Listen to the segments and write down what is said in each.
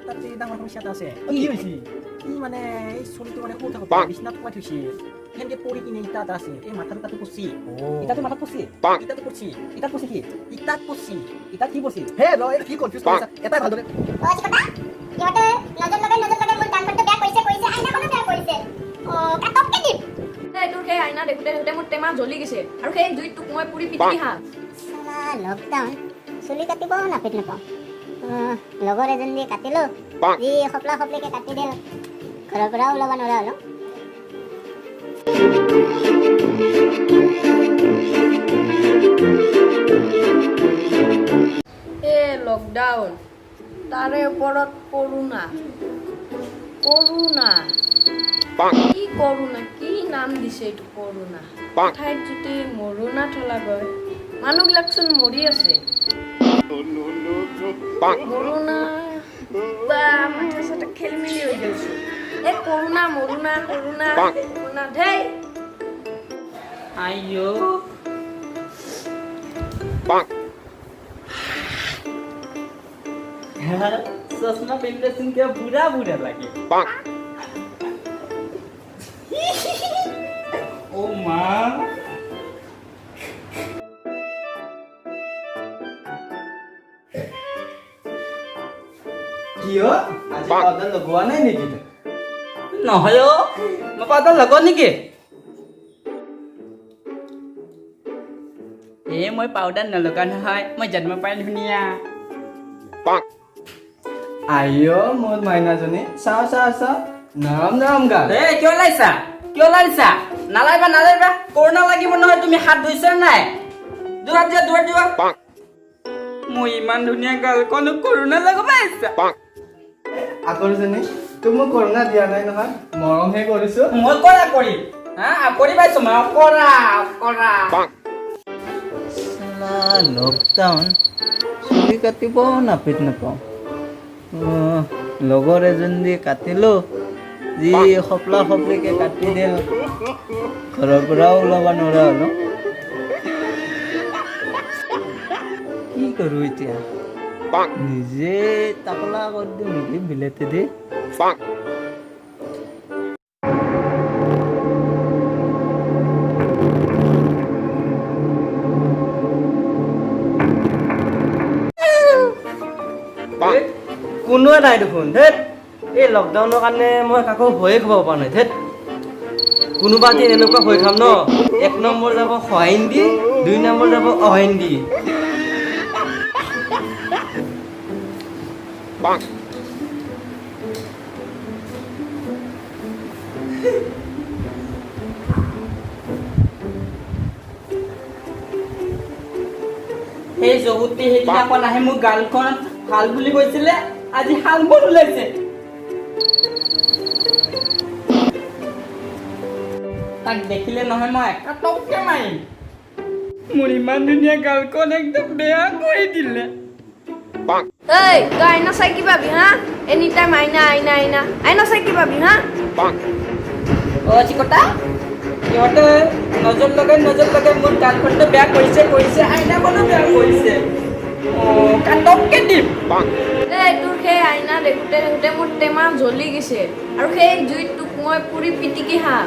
তাতে ডাঙৰ সমস্যা এটা আছে কি হৈছে ই মানে এই চলিটো মানে সৰু থাকোঁতে বিচনাত সোমাই থৈছিল সেনেকে পৰি কিনে ইটা এটা আছে এই মাথাটো তাতে পৰছি ইটাতে মাথাত পৰছি ইটাতে পৰছি ইটাত পৰছি কি ইটাত পৰছি ইটাত কি পৰছি হে ৰ এই কি কনফিউজ কৰিছা এটাই ভালদৰে ইহঁতে নজৰ লগাই মোৰ কাণখনটো বেয়া কৰিছে আইনাখনো বেয়া কৰিছে কাটককে দিম তোৰ সেই আইনা দেখোঁতে দেখোঁতে মোৰ টেমা জ্বলি গৈছে আৰু সেই জুইত তোক মই পুৰি পিটিকি খাম লকডাউন চুলি কাটিব নাপিত নাপাওঁ লগৰ এজন দিয়ে কাটিলো যি সপলা সপলিকে কাটি দিল ঘৰৰ পৰা ওলাব নোৱাৰা হ'লো লকডাউন তাৰে ওপৰত কৰোণা কি কৰোণা কি নাম দিছে এইটো কৰোণা ঠাইত যদি মৰোণা থলা গৈ মানুহবিলাকচোন মৰি আছে মৰোণা বা মাথা চাথা খেলি মেলি হৈ গৈছে এই কৰোণা কৰোণা ধেই আইও चश्मा पहनते सुन के बुरा बुरा लगे ओ माँ कियो आज पाउडर लगवा नहीं नेकी নহয় অ মই পাউডাৰ লগোৱা নেকি মই পাউডাৰ নলগা নহয় মই জন্ম পাই ধুনীয়া আইও মোৰ মাইনাজনী চাও নৰম নৰম গাল কিয় লাইছা নালাইবা কৰোণা লাগিব নহয় তুমি হাত ধুইছা নাই দূৰত যোৱা মই ইমান ধুনীয়া গাল কোনো কৰোণা লগাব আহিছা আকৰ্ষণী তুমি মোক কৰোণা দিয়া নাই নহয় মৰমহে কৰিছো মই কৰিম কৰি পাইছো মই কৰা লকডাউন চুলি কাটিব নাপিত নাপাওঁ লগৰ এজন দি কাটিলো যি সপলা সপলিকে কাটি দিল ঘৰৰ পৰাও ওলাব নোৱাৰা হ'লো কি কৰো এতিয়া নিজে টাকলা কৰি দিওঁ নেকি বিলেতে দি কোনোৱে নাই দেখোন ধেত এই লকডাউনৰ কাৰণে মই কাকো ভয়ে খাব পৰা নাই ধেত কোনোবা দিন এনেকুৱা হৈ খাম ন 1 নম্বৰ যাব সহাইন দি 2 নম্বৰ যাব অহাইন দি সেই জগতী সেইদিনাখন আহি মোৰ গালখন হাল বুলি কৈছিলে আজি হাল বন ওলাইছে তাক দেখিলে নহয় মই কাটককে মাৰিম মোৰ ইমান ধুনীয়া গালখন একদম বেয়া কৰি দিলে এই তই আইনা চাই কি পাবি হা এনি টাইম আইনা চাই কি পাবি হা চিকটা সিহঁতে নজৰ লগাই মোৰ গালখনটো বেয়া কৰিছে আইনাখনো বেয়া কৰিছে কাটককে দিম তোৰ সেই আইনা দেখোঁতে দেখোঁতে মোৰ টেমা জ্বলি গৈছে আৰু সেই জুইত তোক মই পুৰি পিটিকি খাম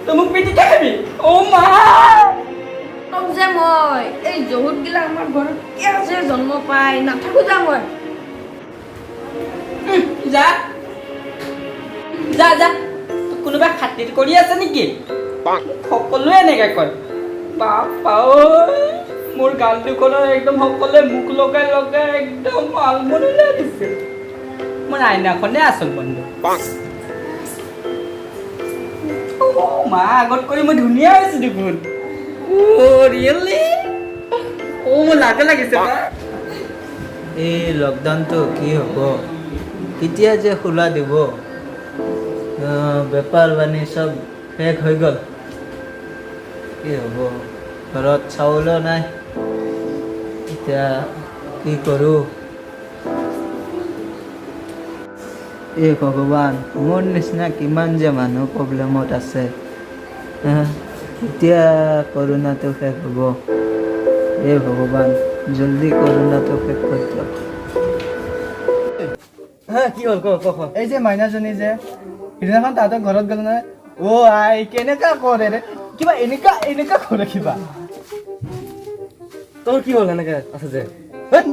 তই মোক পিটিকা খাবি মা তোক যে মই এই জহুতগিলা আমাৰ ঘৰত কিয় যে জন্ম পাই নাথাকো যা মই যা কোনোবা খাতিৰ কৰি আছে নেকি সকলোৱে এনেকে কয় বাপা মোৰ গাল দুখনৰ একদম সকলোৱে মুখ লগাই একদম আলমনি ওলাই দিছে মোৰ আইনাখনে আচল বন্ধু মা আগত কৰি মই ধুনীয়া হৈছো দেখোন ৰিয়েলি মোৰ লাজে লাগিছে এই লকডাউনটো কি হ'ব কেতিয়া যে খোলা দিব বেপাৰ বাণী চব শেষ হৈ গ'ল কি হ'ব ঘৰত চাউলো নাই এতিয়া কি কৰোঁ এই ভগৱান মোৰ নিচিনা কিমান যে মানুহ প্ৰব্লেমত আছে কেতিয়া কৰোণাটো শেষ হ'ব এই ভগৱান জলদি কৰোণাটো শেষ কৰি দিয়ক হা কি হ'ল ক ক ক এই যে মাইনাজনী যে সিদিনাখন তাহাঁতৰ ঘৰত গ'লো নহয় অ' আই কেনেকা কৰে ৰে কিবা এনেকা কৰে কিবা তোৰ কি হ'ল এনেকে আছে যে হেৎ,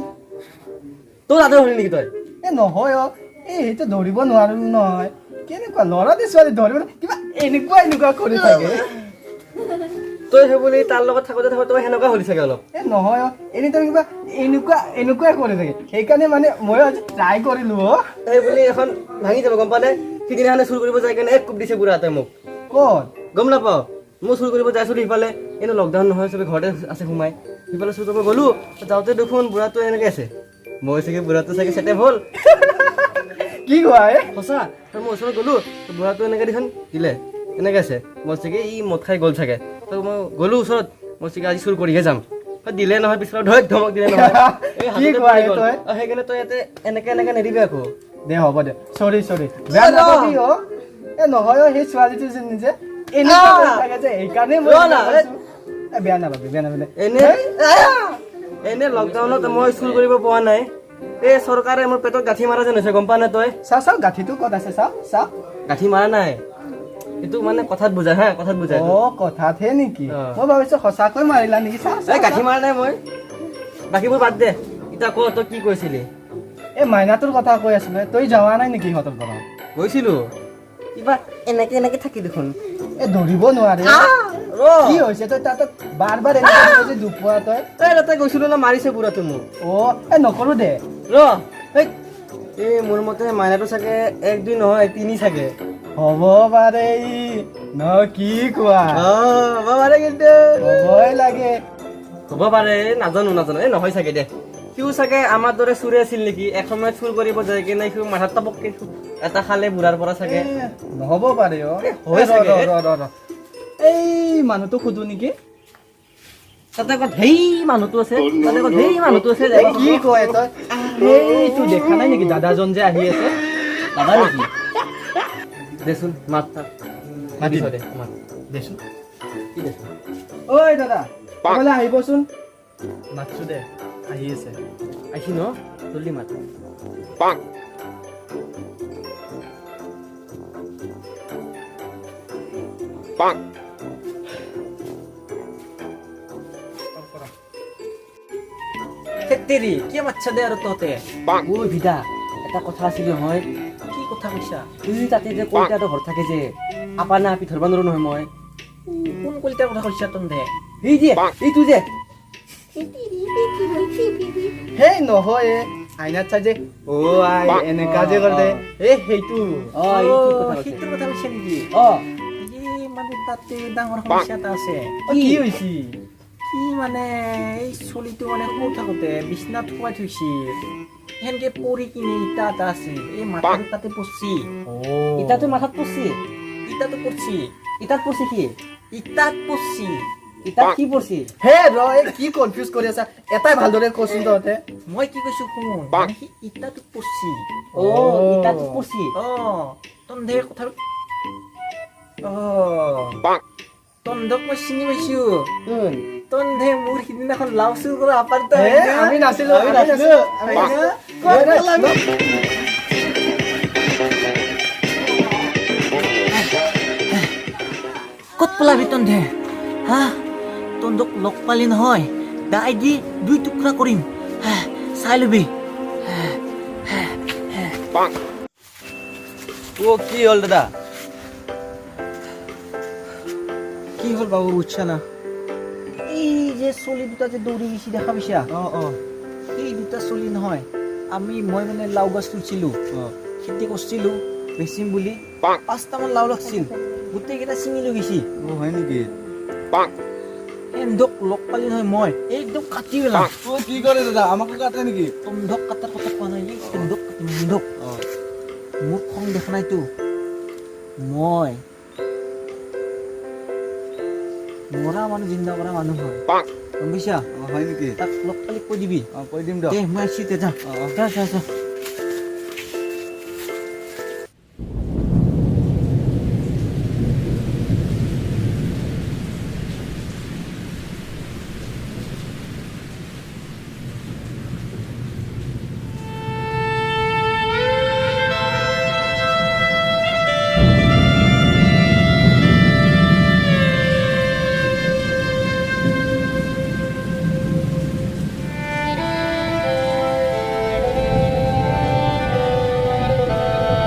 তোৰ আদৰ হলি নেকি তই এ নহয় অ' সেইটো ধৰিব নোৱাৰো নহয় কেনেকুৱা ল'ৰা দে ছোৱালী ধৰিব কিবা এনেকুৱা কৰি থাকে তই সেই বুলি তাৰ লগত থাকোঁতে তই সেনেকুৱা হলি চাগে অলপ এ নহয় অ' এনিটাইম কিবা এনেকুৱাই কৰি থাকে সেইকাৰণে মানে মই আজি ট্ৰাই কৰিলো অ' সেই বুলি এখন ভাঙি যাব গম পালে সিদিনাখনে চুৰ কৰিব যাই কেনে এক কোব দিছে বুঢ়াতে মোক ক'ত গম নাপাওঁ মই চুৰ কৰিব যাইছিলোঁ সিফালে এনেও লকডাউন নহয় চবে ঘৰতে আছে সোমাই সিফালে চুৰ কৰিব গ'লোঁ যাওঁতে দেখোন বুঢ়াটো এনেকৈ আছে মই চাগে বুঢ়াটো চাগে চেটেপ হ'ল কি কোৱা এ সঁচা তই মই ওচৰত গ'লোঁ বুঢ়াটো এনেকৈ দেখোন দিলে এনেকৈ আছে মই চাগে ই মদ খাই গ'ল চাগে তই মই গ'লোঁ ওচৰত মই চাগে আজি চুৰ কৰিহে যাম দিলে নহয় পিছত ধমক দিলে নহয় কি কোৱা এ তই সেইকাৰণে তই ইয়াতে এনেকৈ নেদিবি আকৌ দে হ'ব দে চৰি বেয়া নাপাবি অ' এ নহয় অ' সেই ছোৱালীটো যে নিজে এনেকুৱা কৰি থাকে যে সেইকাৰণে মই বেয়া নাপাবি দে এনে লকডাউনত মই চুৰ কৰিব পৰা নাই এই চৰকাৰে মোৰ পেটত গাঁঠি মাৰা যেন হৈছে গম পা নাই তই চাওঁ গাঁঠিটো ক'ত আছে চাওঁ গাঁঠি মাৰা নাই এইটো মানে কথাত বুজাই হা কথাত বুজাই অ' কথাতহে নেকি মই ভাবিছো সঁচাকৈ মাৰিলা নেকি চাওঁ এই গাঁঠি মাৰা নাই মই বাকীবোৰ বাদ দে এতিয়া ক তই কি কৈছিলি এই মাইনাটোৰ কথা কৈ আছিলে তই যোৱা নাই নেকি সিহঁতৰ পৰা গৈছিলোঁ কিবা এনেকে থাকি দেখোন এই ধৰিব নোৱাৰে কি হৈছে তই তাত বাৰ দুপোৱা তই তাতে গৈছিলোঁ না মাৰিছে বুঢ়াটো মোক অ' নকৰো দে এই মোৰ মতে মাইনাটো চাগে 1-2 নহয় 3 চাগে হ'ব পাৰে ন কি কোৱা হ'ব পাৰে কিন্তু হ'বই লাগে হ'ব পাৰে নাজানো এই নহয় চাগে দে সিও চাগে আমাৰ দৰে চুৰে আছিল নেকি এসময়ত চুৰ কৰিব যায় কিনে সিও মাথাত টপককে এটা খালে বুঢ়াৰ পৰা চাগে নহ'ব পাৰে অ' হয় চাগে। এই মানুহটো সোধো নেকি তাতে আকৌ ধেই মানুহটো আছে কি কয় তই এইটো দেখা নাই নেকি দাদাজন যে আহি আছে দাদা নেকি দেচোন মাত মাতি দে মাত দেচোন কি দেচোন ঐ দাদা অকলে আহিবচোন মাতছো দে আহি আছে আহিছি ন জলদি মাত তেৰি কি মাতছা দে আৰু তহঁতে ঐ ভিদা এটা কথা আছিল নহয় কি কথা কৈছা তুই তাতে যে কইতাটো ঘৰ থাকে যে আপা না আপি ধৰবা নোৱাৰো নহয় মই কোন কলিতাৰ কথা কৈছা তহঁতে এই যে এইটো যে হেই নহয় আইনাত চাই যে অ' আই এনেকা যে কৰে সেইটো সেইটোৰ কথা কৈছা নেকি এই মানে তাতে ডাঙৰ সমস্যা এটা আছে কি হৈছে কি মানে এই চলিটো মানে সৰু থাকোঁতে বিচনাত শুৱাই থৈছিল সেনেকে পৰি কিনে ইটা এটা আছিল এই মাথাটো তাতে পৰছি ইটাটো মাথাত পৰছি ইটাটো পৰছি ইটাত পৰছি কি ইটাত পৰছি ইটাত কি পৰছি হে কি কনফিউজ কৰি আছা এটাই ভালদৰে কচোন তহঁতে মই কি কৈছো শুন মানে সি ইটাটো পৰছি ইটাটো পৰছি তন্ধে কথা তন্ধক মই চিনি পাইছো তন্ধে মোৰ সিদিনাখন লাও চুৰ কৰা আপাৰটা আমি নাছিলো ক'ত পলাবি তন্ধে হা তন্ধক লগ পালি নহয় দাই দি 2 টুকুৰা কৰিম চাই লবি কি হ'ল দাদা কি হ'ল বাবু বুজছা না এই যে চলি দুটা যে দৌৰি গৈছি দেখা পাইছা এই দুটা চলি নহয় মই মানে লাও গছ ৰুইছিলোঁ খেতি কৰিছিলোঁ বেচিম বুলি 5টামান লাও লাগছিল গোটেইকেইটা ছিঙি লৈ গৈছি হয় নেকি এন্ধক লগ পালি নহয় মই একদম কাটি পেলাম কি কৰে দাদা আমাকো কাটে নেকি তন্ধক কাটাৰ কথা কোৱা নাই এন্ধক কাটিম এন্ধক মোক খং দেখা নাইতো মই মৰা মানুহ জিন্দা কৰা মানুহ হয় গম পাইছা হয় নেকি তাক লগ পালি কৈ দিবি কৈ দিম দিয়ক দে মই আহিছোঁ যা